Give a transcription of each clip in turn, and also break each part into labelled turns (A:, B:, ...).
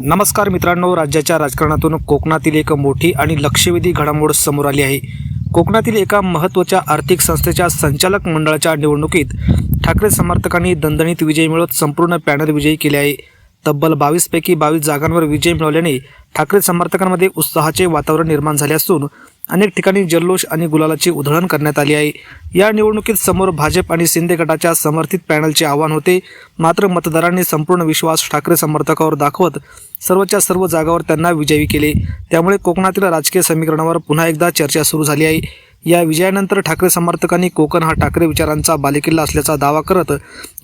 A: नमस्कार मित्रांनो, राज्याच्या राजकारणातून कोकणातील एक मोठी आणि लक्षवेधी घडामोड समोर आली आहे। कोकणातील एका महत्त्वाच्या आर्थिक संस्थेच्या संचालक मंडळाच्या निवडणुकीत ठाकरे समर्थकांनी दणदणीत विजय मिळवत संपूर्ण पॅनल विजयी केले आहे। तब्बल 22 पैकी 22 जागांवर विजय मिळवल्याने ठाकरे समर्थकांमध्ये उत्साहाचे वातावरण निर्माण झाले असून अनेक ठिकाणी जल्लोष आणि गुलालाची उधळण करण्यात आली आहे। या निवडणुकीत समोर भाजप आणि शिंदे गटाच्या समर्थित पॅनलचे आव्हान होते, मात्र मतदारांनी संपूर्ण विश्वास ठाकरे समर्थकावर दाखवत सर्वच्या सर्व जागावर त्यांना विजयी केले। त्यामुळे कोकणातील राजकीय समीकरणावर पुन्हा एकदा चर्चा सुरू झाली आहे। या विजयानंतर ठाकरे समर्थकांनी कोकण हा ठाकरे विचारांचा बालेकिल्ला असल्याचा दावा करत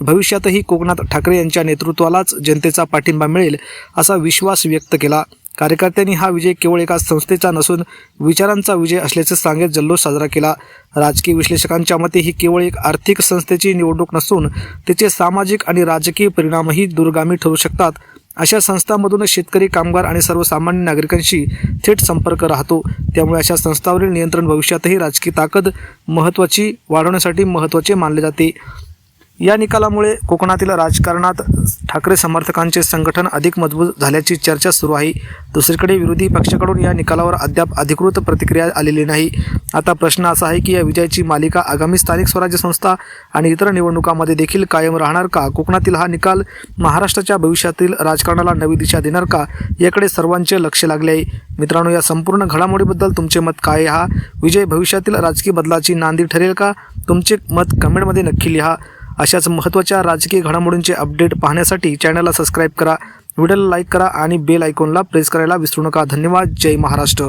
A: भविष्यातही कोकणात ठाकरे यांच्या नेतृत्वालाच जनतेचा पाठिंबा मिळेल असा विश्वास व्यक्त केला। कार्यकर्त्यांनी हा विजय केवळ एका संस्थेचा नसून विचारांचा विजय असल्याचे सांगत जल्लोष साजरा केला। राजकीय विश्लेषकांच्या मते ही केवळ एक आर्थिक संस्थेची निवडणूक नसून तिचे सामाजिक आणि राजकीय परिणामही दूरगामी ठरू शकतात। अशा संस्थांमधून शेतकरी, कामगार आणि सर्वसामान्य नागरिकांशी थेट संपर्क राहतो, त्यामुळे अशा संस्थांवरील नियंत्रण भविष्यातही राजकीय ताकद वाढवण्यासाठी महत्त्वाचे मानले जाते। या निकालामुळे कोकणातील राजकारणात ठाकरे समर्थकांचे संघटन अधिक मजबूत झाल्याची चर्चा सुरू आहे। दुसरीकडे विरोधी पक्षाकडून या निकालावर अद्याप अधिकृत प्रतिक्रिया आलेली नाही। आता प्रश्न असा आहे की या विजयाची मालिका आगामी स्थानिक स्वराज्य संस्था आणि इतर निवडणुकांमध्ये देखील कायम राहणार का? कोकणातील हा निकाल महाराष्ट्राच्या भविष्यातील राजकारणाला नवी दिशा देणार का, याकडे सर्वांचे लक्ष लागले आहे। मित्रांनो, या संपूर्ण घडामोडीबद्दल तुमचे मत काय आहे? हा विजय भविष्यातील राजकीय बदलाची नांदी ठरेल का? तुमचे मत कमेंटमध्ये नक्की लिहा। अशाच महत्त्वाच्या राजकीय घडामोडींचे अपडेट पाहण्यासाठी चॅनलला सबस्क्राईब करा, व्हिडिओला लाईक करा आणि बेल आयकॉनला प्रेस करायला विसरू नका। धन्यवाद। जय महाराष्ट्र।